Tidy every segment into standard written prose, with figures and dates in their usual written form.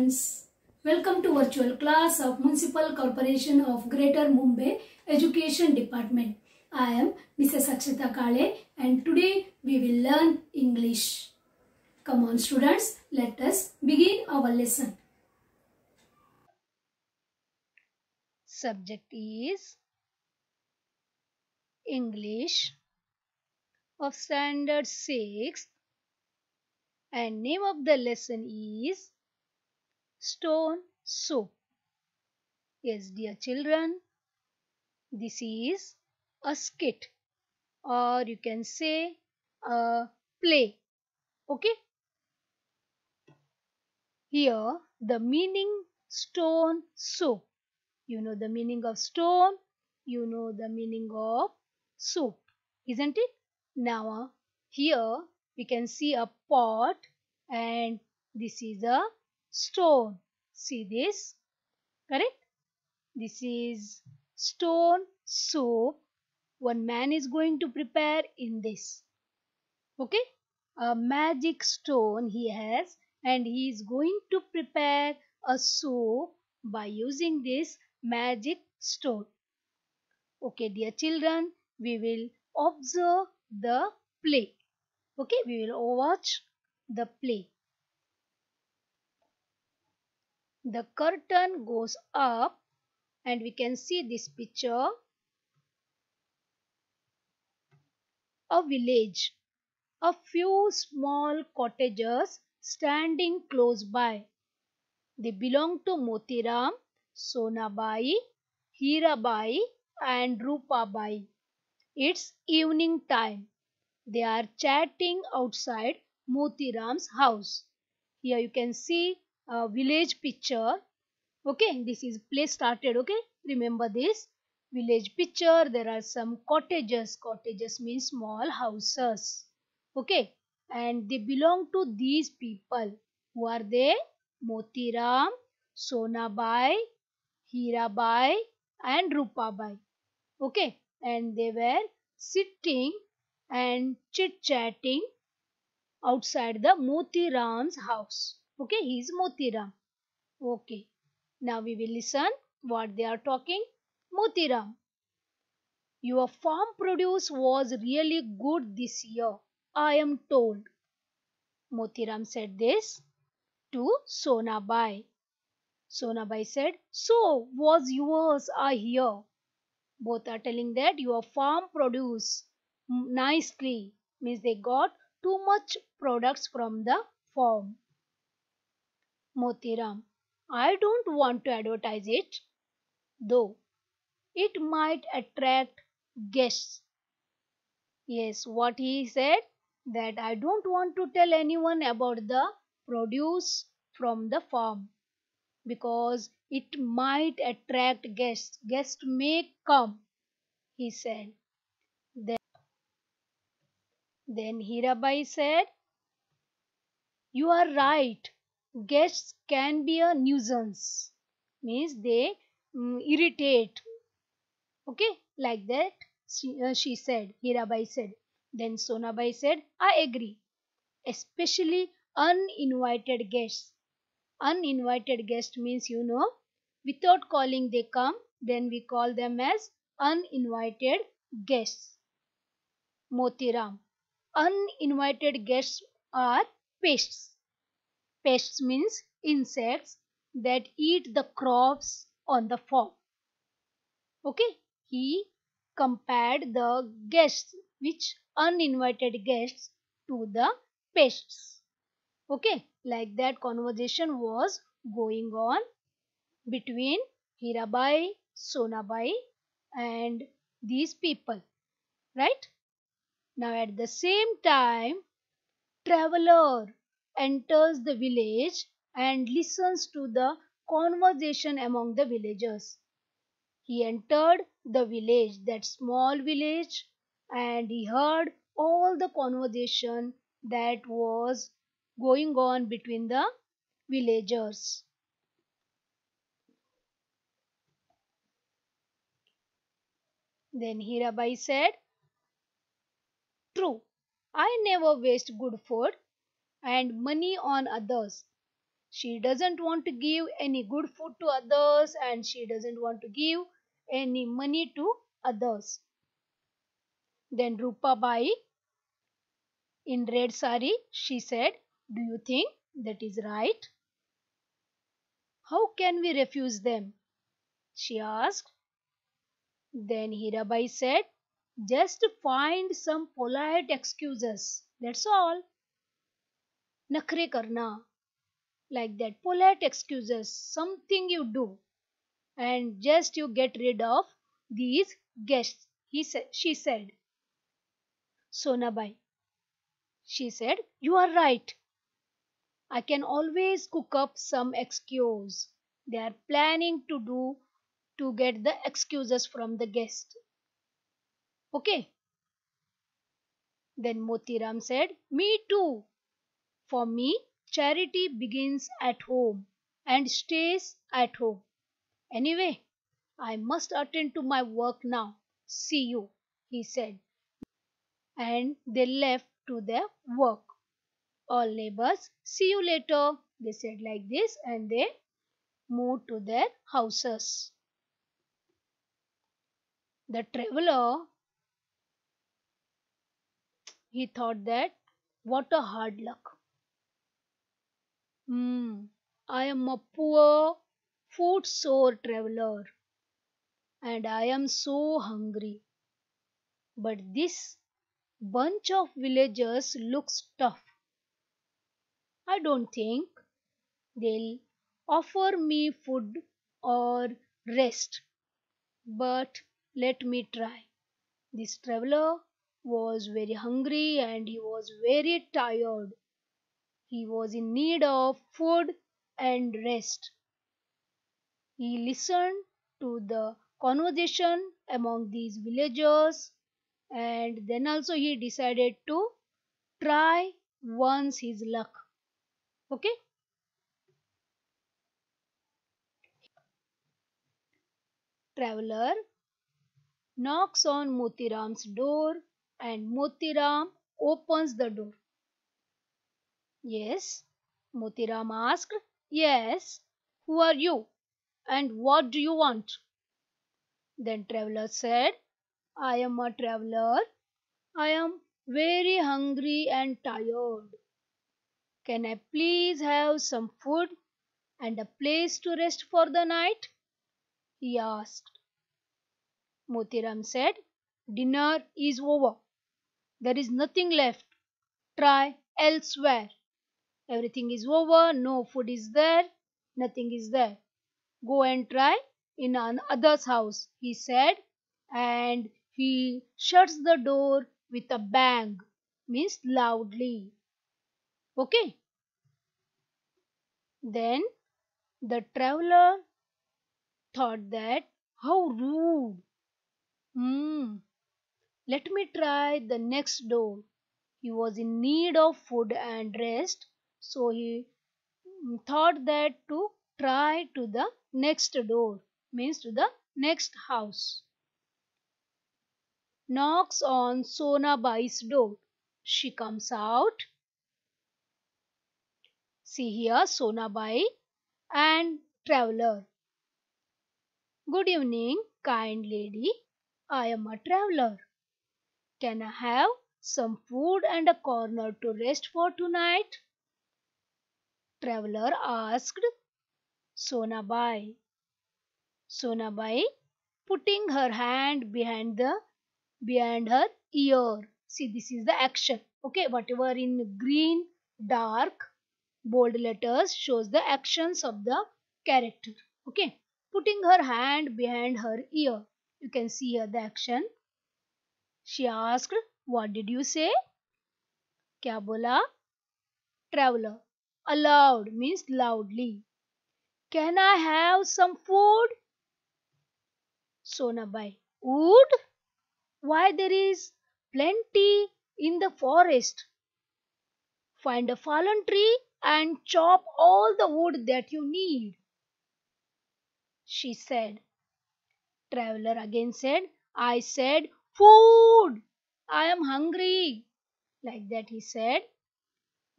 students, welcome to virtual class of Municipal Corporation of Greater Mumbai Education Department. I am Mrs. Akshita Kale and today we will learn English. Come on students, let us begin our lesson. Subject is English of Standard 6 and name of the lesson is Stone Soup. Yes, dear children, this is a skit or you can say a play. Okay? Here the meaning stone soup. You know the meaning of stone, you know the meaning of soup, isn't it? Now here we can see a pot and this is a stone. See this? Correct? This is stone soup. One man is going to prepare in this. Okay? A magic stone he has and he is going to prepare a soup by using this magic stone. Okay, dear children, we will observe the play. Okay, we will watch the play. The curtain goes up and we can see this picture. A village. A few small cottages standing close by. They belong to Motiram, Sonabai, Hirabai and Rupabai. It's evening time. They are chatting outside Motiram's house. Here you can see a village picture. Okay, this is play started. Okay, remember this village picture. There are some cottages. Cottages means small houses. Okay, and they belong to these people. Who are they? Motiram, Sonabai, Hirabai and Rupabai. Okay, and they were sitting and chit-chatting outside the Motiram's house. Okay, he is Motiram. Okay, now we will listen what they are talking. Motiram, your farm produce was really good this year, I am told. Motiram said this to Sonabai. Sonabai said, so was yours, I hear. Both are telling that your farm produce nicely, means they got too much products from the farm. Motiram, I don't want to advertise it, though it might attract guests. Yes, what he said, that I don't want to tell anyone about the produce from the farm because it might attract guests. Guests may come, he said. Then Hirabai said, you are right. Guests can be a nuisance. Means they irritate. Okay, like that she said, Hirabai said. Then Sonabai said, I agree. Especially uninvited guests. Uninvited guest means, you know, without calling they come. Then we call them as uninvited guests. Motiram. Uninvited guests are pests. Pests means insects that eat the crops on the farm. Okay, he compared the guests, which uninvited guests, to the pests. Okay, like that conversation was going on between Hirabai, Sonabai and these people, right? Now at the same time, traveler enters the village and listens to the conversation among the villagers. He entered the village, that small village, and he heard all the conversation that was going on between the villagers. Then Hirabai said, true, I never waste good food and money on others. She doesn't want to give any good food to others and she doesn't want to give any money to others. Then Rupabai in red sari, she said, "Do you think that is right? How can we refuse them?" she asked. Then Hirabai said, "Just find some polite excuses. That's all. Nakhre karna. Like that. Polite excuses. Something you do. And just you get rid of these guests." She said. Sonabai. She said, "You are right. I can always cook up some excuse. They are planning to get the excuses from the guest." Okay. Then Motiram said, "Me too. For me, charity begins at home and stays at home. Anyway, I must attend to my work now. See you," he said. And they left to their work. All neighbors, "See you later," they said like this, and they moved to their houses. The traveler, he thought that what a hard luck. I am a poor, foot-sore traveler and I am so hungry. But this bunch of villagers looks tough. I don't think they'll offer me food or rest. But let me try." This traveler was very hungry and he was very tired. He was in need of food and rest. He listened to the conversation among these villagers and then also he decided to try once his luck. Okay? Traveler knocks on Motiram's door and Motiram opens the door. "Yes?" Motiram asked. "Yes. Who are you? And what do you want?" Then traveler said, "I am a traveler. I am very hungry and tired. Can I please have some food and a place to rest for the night?" he asked. Motiram said, "Dinner is over. There is nothing left. Try elsewhere. Everything is over. No food is there. Nothing is there. Go and try in another's house," he said, and he shuts the door with a bang, means loudly. Okay? Then the traveler thought that how rude. Let me try the next door. He was in need of food and rest, so he thought that to try to the next door, means to the next house. Knocks on Sonabai's door. She comes out. See here Sonabai and traveler. "Good evening, kind lady. I am a traveler. Can I have some food and a corner to rest for tonight?" Traveler asked Sonabai. Sonabai putting her hand behind her ear. See, this is the action. Okay, whatever in green, dark, bold letters shows the actions of the character. Okay, putting her hand behind her ear. You can see here the action. She asked, "What did you say?" क्या बोला? Traveler. Aloud means loudly. "Can I have some food?" Sonabai. "Wood? Why, there is plenty in the forest. Find a fallen tree and chop all the wood that you need," she said. Traveler again said, "I said food. I am hungry." Like that he said.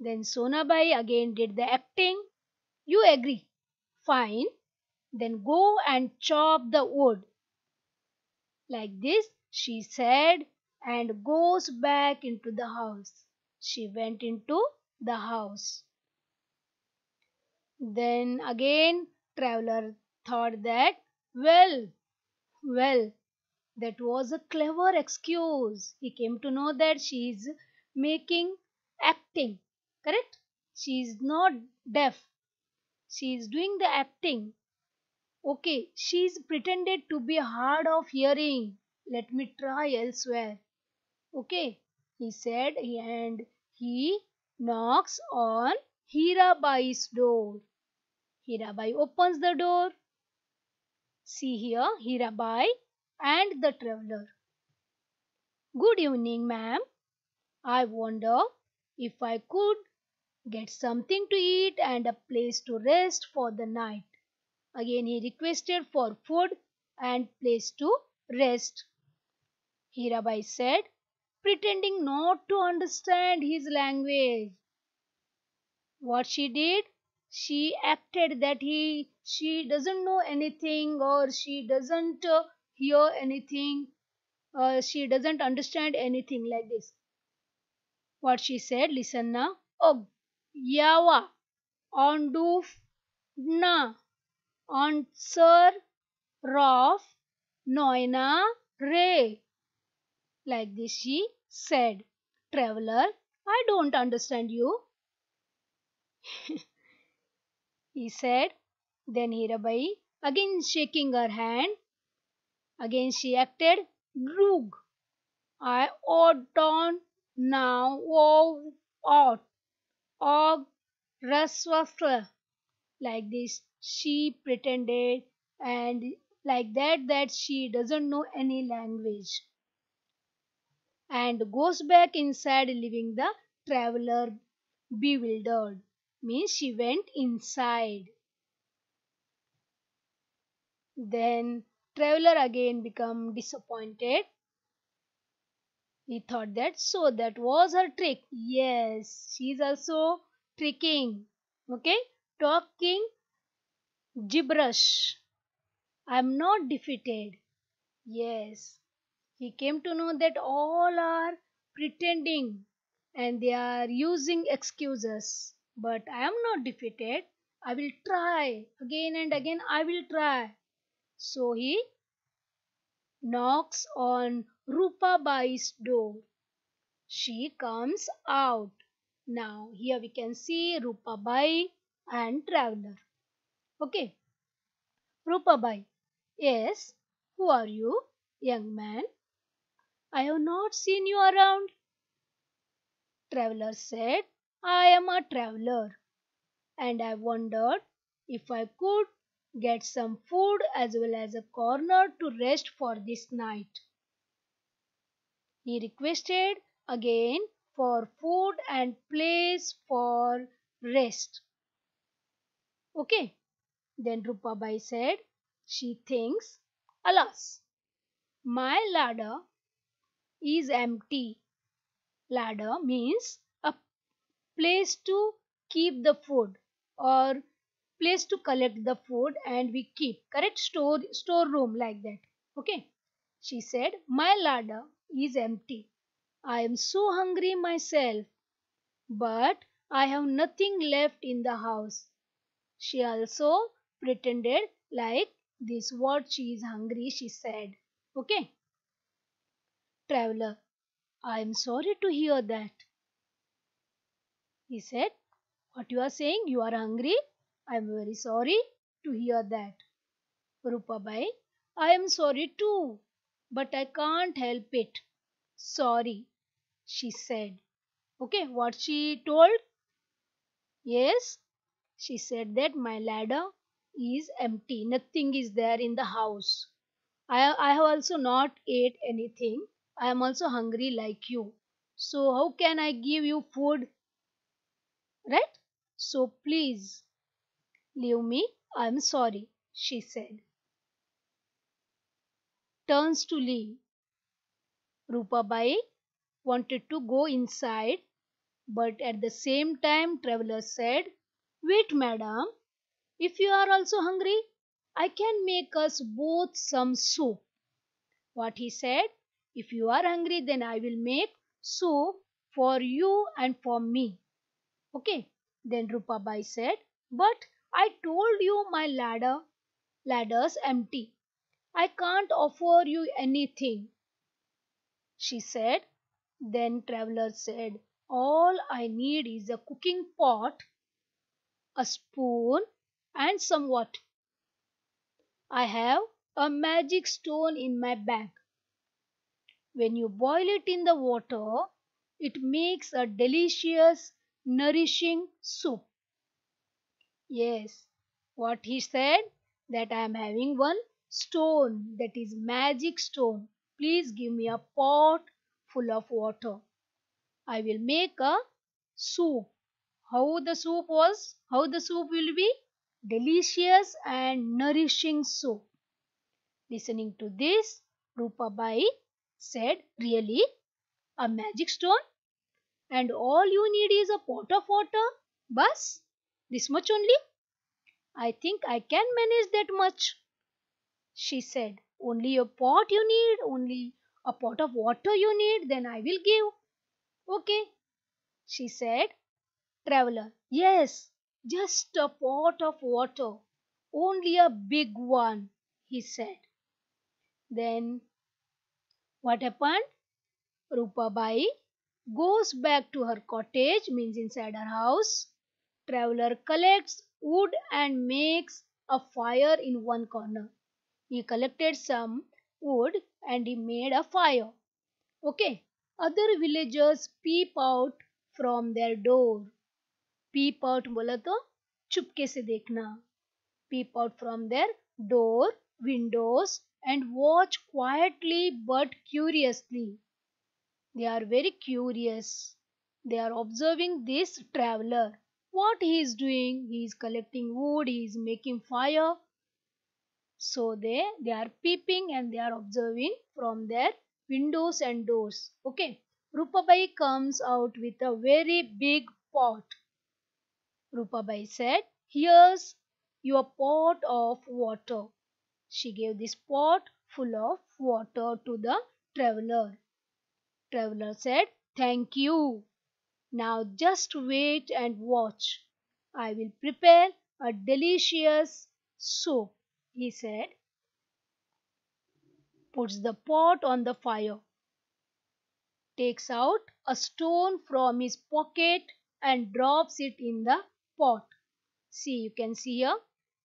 Then Sonabai again did the acting. You agree? Fine. Then go and chop the wood. Like this, she said, and goes back into the house. She went into the house. Then again, traveler thought that, well, well, that was a clever excuse. He came to know that she is making acting. Correct? She is not deaf. She is doing the acting. Okay, she is pretended to be hard of hearing. Let me try elsewhere. Okay, he said, and he knocks on Hirabai's door. Hirabai opens the door. See here, Hirabai and the traveler. Good evening, ma'am. I wonder if I could get something to eat and a place to rest for the night. Again, he requested for food and place to rest. Hirabai said, pretending not to understand his language. What she did? She acted that she doesn't know anything, or she doesn't hear anything, she doesn't understand anything, like this. What she said, listen now. Oh, yawa, on doof, na, on sir, rof, noina, re. Like this she said. Traveler, I don't understand you, he said. Then Hirabai, again shaking her hand, again she acted grug. I ought on now, oh, ought, og, raswasla. Like this she pretended, and like that she doesn't know any language, and goes back inside, leaving the traveler bewildered. Means she went inside. Then traveler again become disappointed. He thought that so that was her trick. Yes, she is also tricking. Okay, talking gibberish. I am not defeated. Yes, he came to know that all are pretending and they are using excuses. But I am not defeated. I will try again and again. I will try. So he knocks on Rupa Bai's door. She comes out. Now here we can see Rupa Bai and traveler. Okay, Rupa Bai. Yes, who are you, young man? I have not seen you around. Traveler said, I am a traveler and I wondered if I could get some food as well as a corner to rest for this night. He requested again for food and place for rest. Okay. Then Rupabai said, she thinks, alas, my larder is empty. Larder means a place to keep the food, or place to collect the food and we keep, correct, storeroom, like that. Okay, she said, my larder is empty. I am so hungry myself, but I have nothing left in the house. She also pretended like this what she is hungry, she said. Okay, traveler, I am sorry to hear that. He said, what you are saying? You are hungry? I am very sorry to hear that. Rupabai, I am sorry too, but I can't help it. Sorry, she said. Okay, what she told? Yes, she said that my larder is empty. Nothing is there in the house. I have also not ate anything. I am also hungry like you. So how can I give you food? Right? So please leave me. I am sorry, she said. Turns to leave. Rupabai wanted to go inside, but at the same time traveler said, wait madam, If you are also hungry, I can make us both some soup. What he said, if you are hungry, then I will make soup for you and for me. Okay. Then Rupabai said, but I told you my ladder's empty. I can't offer you anything. She said. Then Traveler said, all I need is a cooking pot, a spoon, and some water. I have a magic stone in my bag. When you boil it in the water, it makes a delicious, nourishing soup. Yes, what he said, that I am having one stone, that is magic stone. Please give me a pot full of water. I will make a soup. How the soup will be? Delicious and nourishing soup. Listening to this, Rupabai said, really? A magic stone? And all you need is a pot of water? Bus? This much only? I think I can manage that much. She said, only a pot you need? Only a pot of water you need? Then I will give. Okay, she said. Traveler, yes, just a pot of water. Only a big one, he said. Then what happened? Rupabai goes back to her cottage, means inside her house. Traveler collects wood and makes a fire in one corner. He collected some wood and he made a fire. Okay. Other villagers peep out from their door. Peep out बोला तो चुपके से देखना. Peep out from their door, windows and watch quietly but curiously. They are very curious. They are observing this traveler. What he is doing? He is collecting wood, he is making fire. So they are peeping and they are observing from their windows and doors. Okay. Rupabai comes out with a very big pot. Rupabai said, here's your pot of water. She gave this pot full of water to the traveler. Traveler said, thank you. Now just wait and watch. I will prepare a delicious soup, he said. Puts the pot on the fire. Takes out a stone from his pocket and drops it in the pot. See, you can see here,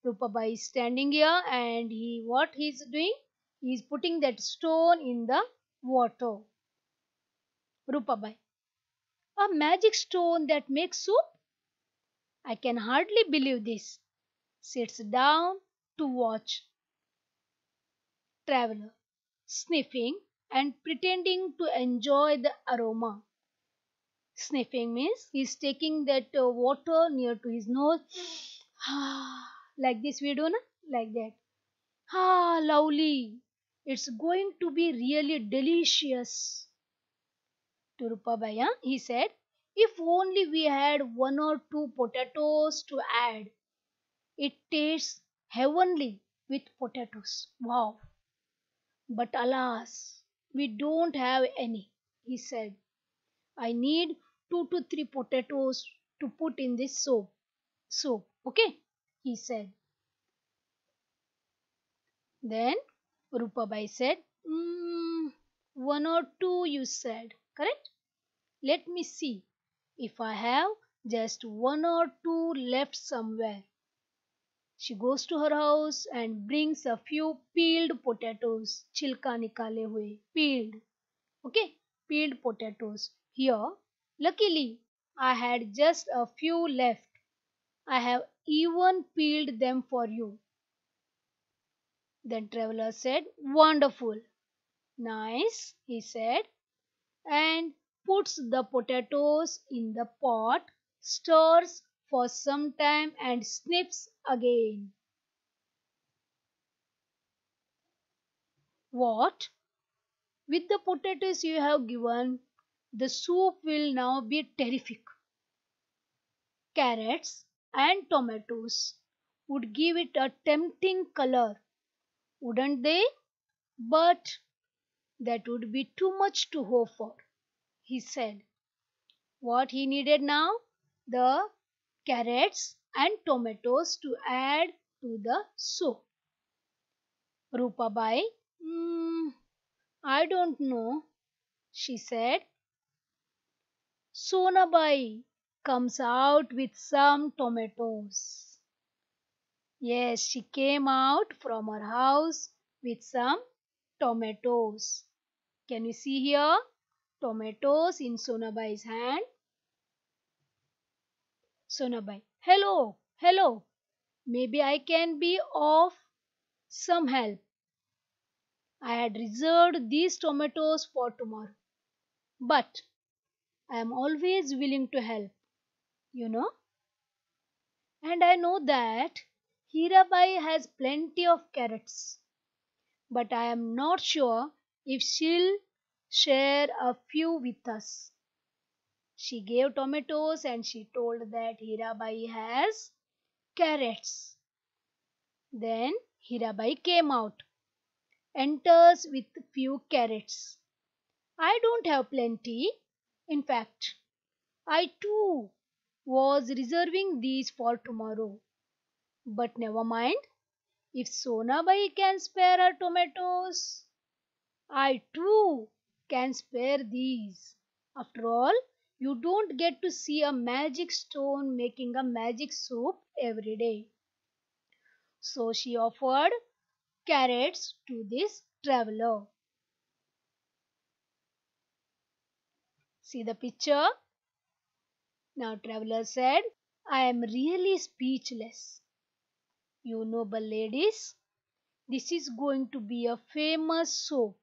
Rupabai is standing here and what he is doing? He is putting that stone in the water. Rupabai, a magic stone that makes soup? I can hardly believe this. Sits down to watch. Traveler, sniffing and pretending to enjoy the aroma. Sniffing means he's taking that water near to his nose. Like this we do, na? Like that. Lovely. It's going to be really delicious. To Rupabai, he said, if only we had one or two potatoes to add. It tastes heavenly with potatoes. Wow. But alas, we don't have any, he said. I need 2 to 3 potatoes to put in this soup. Okay, he said. Then Rupabai said, one or two you said, correct? Let me see if I have just one or two left somewhere. She goes to her house and brings a few peeled potatoes, chilka nikale hue, peeled. Okay, peeled potatoes. Here, luckily, I had just a few left. I have even peeled them for you. Then Traveler said, wonderful. Nice, he said, and puts the potatoes in the pot, stirs for some time and sniffs again. What? With the potatoes you have given, the soup will now be terrific. Carrots and tomatoes. would give it a tempting color, wouldn't they? But that would be too much to hope for, he said. What he needed now? The carrots and tomatoes to add to the soup. Rupabai, I don't know, she said. Sonabai comes out with some tomatoes. Yes, she came out from her house with some tomatoes. Can you see here? Tomatoes in Sonabai's hand. Sonabai, hello, hello. Maybe I can be of some help. I had reserved these tomatoes for tomorrow. But I am always willing to help, you know. And I know that Hirabai has plenty of carrots. But I am not sure if she'll share a few with us. She gave tomatoes and she told that Hirabai has carrots. Then Hirabai came out, enters with few carrots. I don't have plenty. In fact, I too was reserving these for tomorrow. But never mind, if Sonabai can spare her tomatoes, I too can spare these. After all, you don't get to see a magic stone making a magic soup every day. So she offered carrots to this traveler. See the picture? Now traveler said, I am really speechless. You noble ladies, this is going to be a famous soup.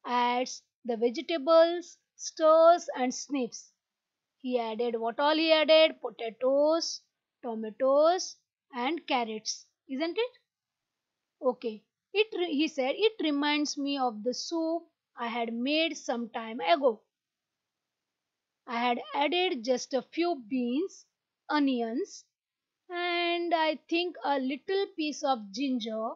Adds the vegetables, stirs and sniffs. He added what all he added? Potatoes, tomatoes and carrots. Isn't it? Okay. He said, it reminds me of the soup I had made some time ago. I had added just a few beans, onions, and I think a little piece of ginger.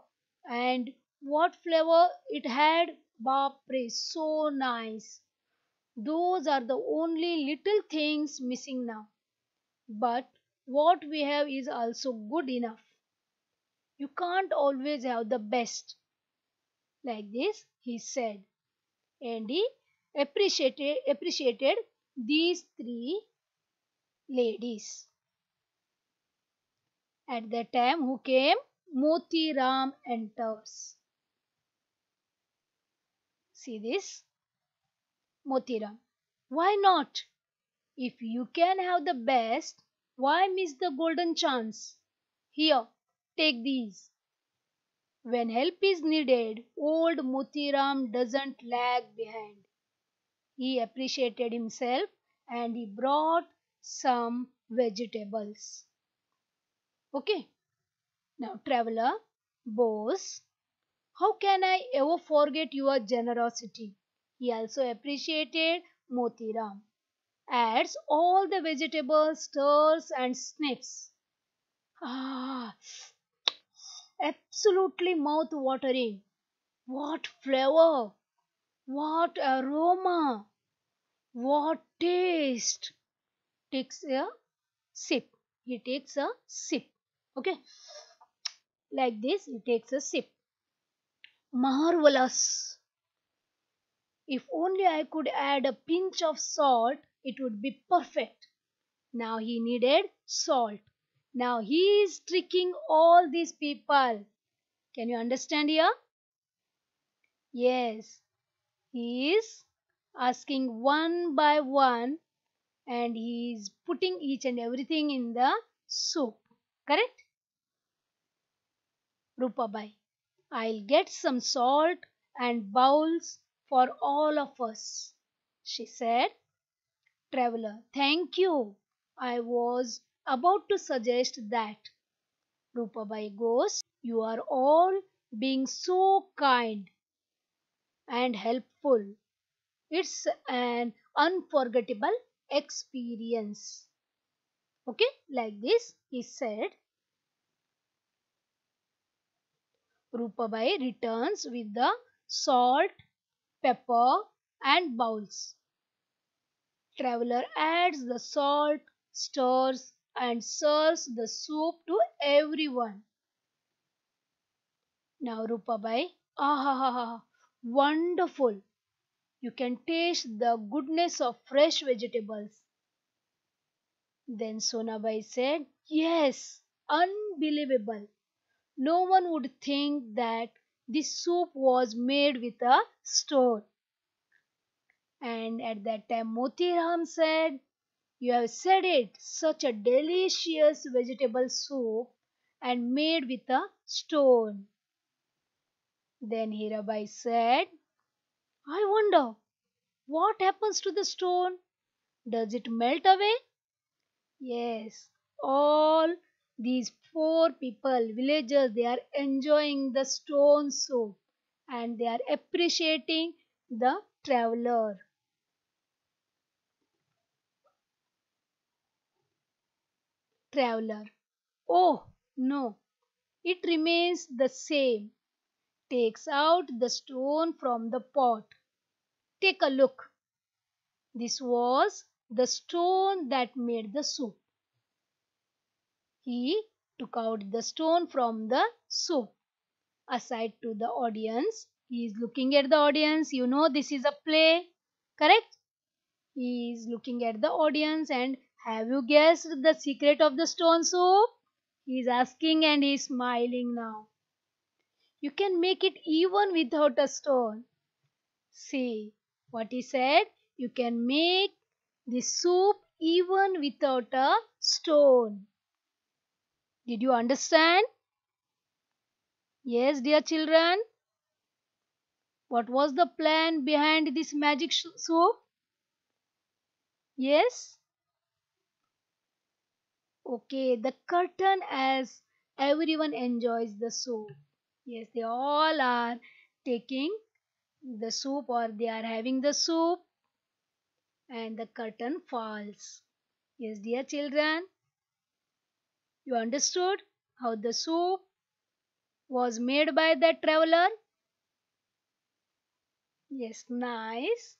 And what flavor it had! Bapre, so nice. Those are the only little things missing now. But what we have is also good enough. You can't always have the best. Like this, he said. And he appreciated these three ladies. At that time, who came? Moti Ram enters. See this? Moti Ram. Why not? If you can have the best, why miss the golden chance? Here, take these. When help is needed, old Motiram doesn't lag behind. He appreciated himself and he brought some vegetables. Okay, now traveler, boss, how can I ever forget your generosity? He also appreciated Motiram. Adds all the vegetables, stirs and sniffs. Ah, absolutely mouth watering. What flavor! What aroma! What taste! Takes a sip. He takes a sip. Okay. Like this, he takes a sip. Marvelous! If only I could add a pinch of salt, it would be perfect. Now he needed salt. Now he is tricking all these people. Can you understand here? Yes. He is asking one by one and he is putting each and everything in the soup. Correct? Rupabai, I'll get some salt and bowls for all of us, she said. Traveler, thank you. I was about to suggest that. Rupabai goes, you are all being so kind and helpful. It's an unforgettable experience. Okay, like this, he said. Rupabai returns with the salt, pepper, and bowls. Traveler adds the salt, stirs, and serves the soup to everyone. Now Rupabai, ah, wonderful! You can taste the goodness of fresh vegetables. Then Sonabai said, yes, unbelievable. No one would think that this soup was made with a stone. And at that time, Motiram said, you have said it, such a delicious vegetable soup and made with a stone. Then Hirabai said, I wonder what happens to the stone? Does it melt away? Yes, all these poor people, villagers, they are enjoying the stone soup and they are appreciating the traveler. Traveler. Oh, no, it remains the same. Takes out the stone from the pot. Take a look. This was the stone that made the soup. He took out the stone from the soup. Aside to the audience, he is looking at the audience. You know, this is a play, correct? He is looking at the audience, and have you guessed the secret of the stone soup? He is asking and he is smiling now. You can make it even without a stone. See what he said? You can make the soup even without a stone. Did you understand? Yes, dear children. What was the plan behind this magic soup? Yes? Okay, the curtain as everyone enjoys the soup. Yes, they all are taking the soup or they are having the soup and the curtain falls. Yes, dear children, you understood how the soup was made by that traveler? Yes, nice.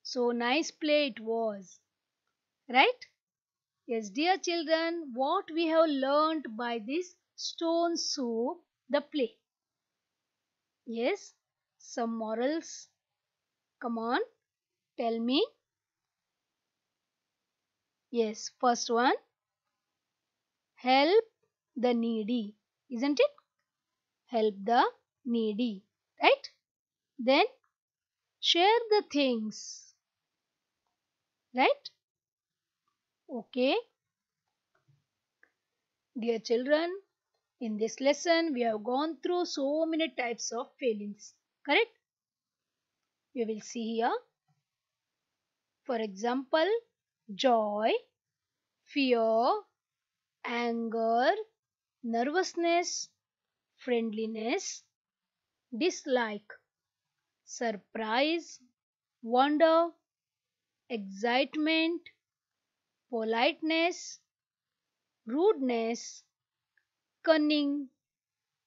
So nice play it was, right? Yes, dear children, what we have learnt by this stone soup, the play. Yes, some morals. Come on, tell me. Yes, first one, help the needy, isn't it? Help the needy, right? Then share the things, right? Okay, dear children, in this lesson we have gone through so many types of feelings, correct? We will see here. For example, joy, fear, anger, nervousness, friendliness, dislike, surprise, wonder, excitement, politeness, rudeness, cunning,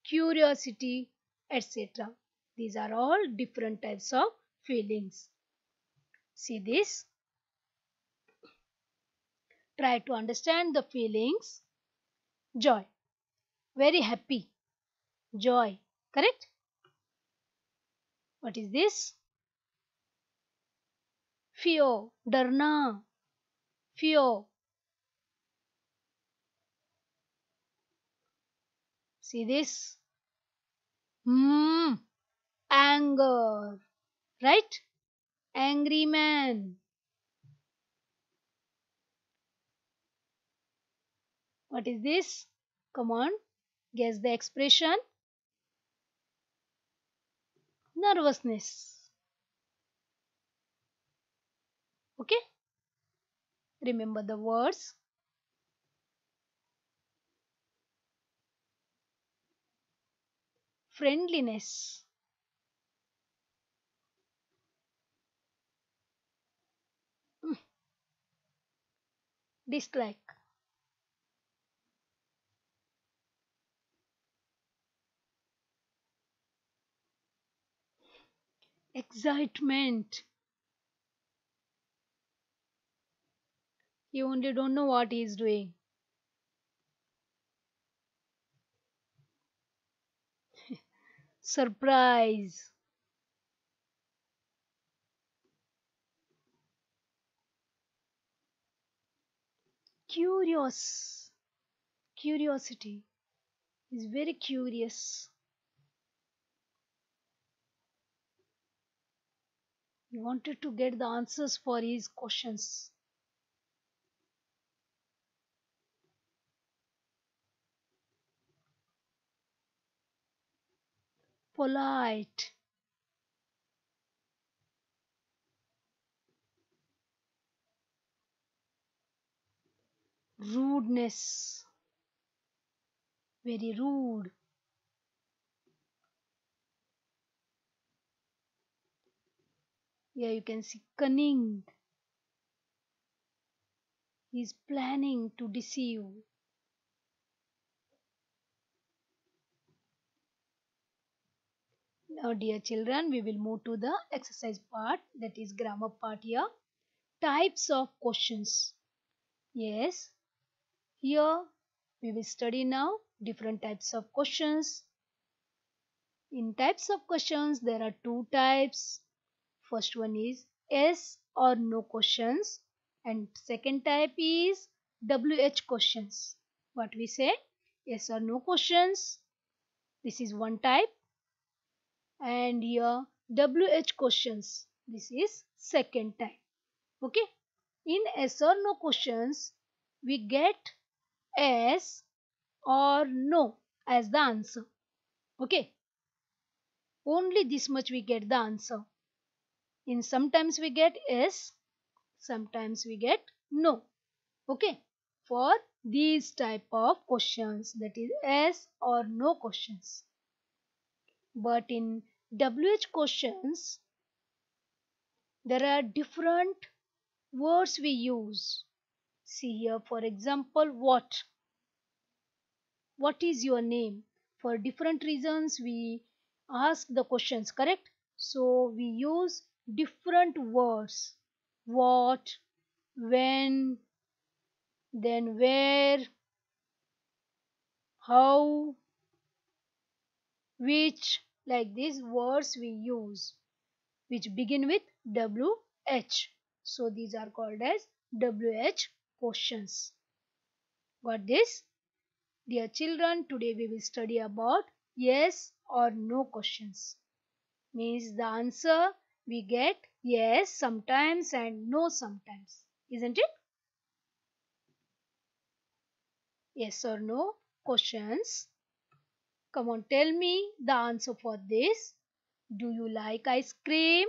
curiosity, etc. These are all different types of feelings. See this? Try to understand the feelings. Joy, very happy. Joy, correct? What is this? Fear, darna, fear. See this? Anger, right? Angry man. What is this? Come on, guess the expression. Nervousness. Okay? Remember the words. Friendliness. Dislike. excitement. He only don't know what he is doing. Surprise. Curious. Curiosity. He's very curious. He wanted to get the answers for his questions. Polite. Rudeness. Very rude. Here you can see cunning. He's planning to deceive. Now, dear children, we will move to the exercise part, that is grammar part here. Types of questions. Yes, here we will study now different types of questions. In types of questions, there are two types. First one is yes or no questions, and second type is WH questions. What we say? Yes or no questions. This is one type. And here WH questions. This is second type. Okay. In yes or no questions, we get yes or no as the answer. Okay. Only this much we get the answer. In sometimes we get yes, sometimes we get no. Okay. For these type of questions, that is yes or no questions. But in WH questions, there are different words we use. See here, for example, what? What is your name? For different reasons, we ask the questions, correct? So we use different words. What, when, then where, how, which, like these words we use, which begin with WH. So these are called as WH questions. Got this? Dear children, today we will study about yes or no questions. Means the answer we get yes sometimes and no sometimes. Isn't it? Yes or no questions. Come on, tell me the answer for this. Do you like ice cream?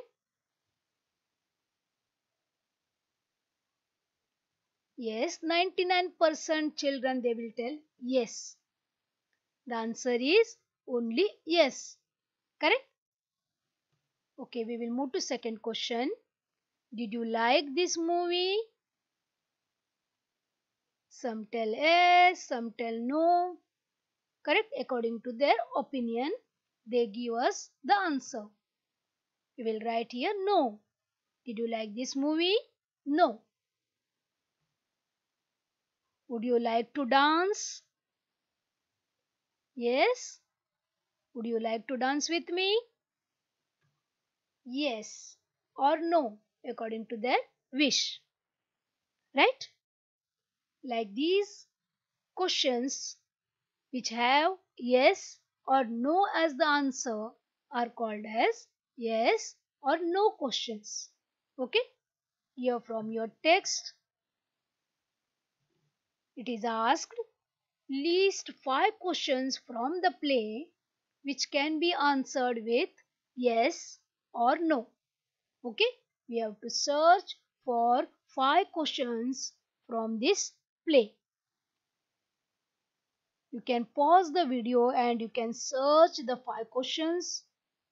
Yes, 99% children they will tell yes. The answer is only yes. Correct? Okay, we will move to second question. Did you like this movie? Some tell yes, some tell no. Correct? According to their opinion, they give us the answer. We will write here no. Did you like this movie? No. Would you like to dance? Yes. Would you like to dance with me? Yes or no, according to their wish. Right? Like these questions which have yes or no as the answer are called as yes or no questions. Okay? Here from your text, it is asked list 5 questions from the play which can be answered with yes or no. Okay? We have to search for 5 questions from this play. You can pause the video and you can search the 5 questions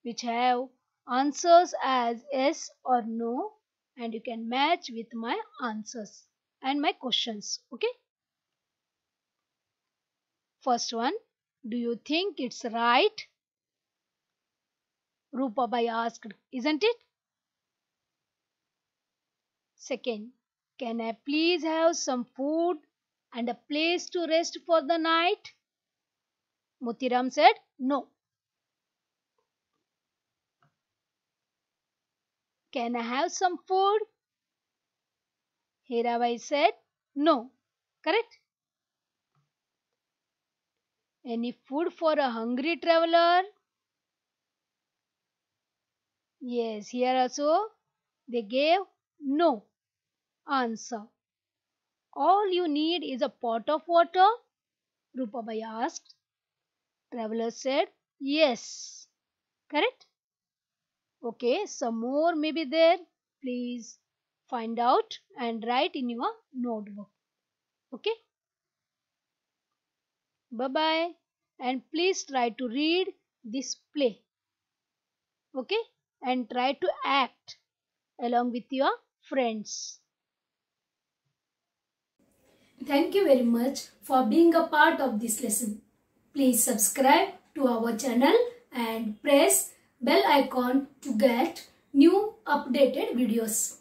which have answers as yes or no, and you can match with my answers and my questions. Okay? First one, do you think it's right? Rupabai asked, isn't it? Second, can I please have some food and a place to rest for the night? Motiram said, no. Can I have some food? Hirabai said, no. Correct? Any food for a hungry traveler? Yes, here also they gave no answer. All you need is a pot of water? Rupabai asked. Traveler said, yes. Correct? Okay, some more may be there. Please find out and write in your notebook. Okay? Bye-bye. And please try to read this play. Okay? And try to act along with your friends. Thank you very much for being a part of this lesson. Please subscribe to our channel and press bell icon to get new updated videos.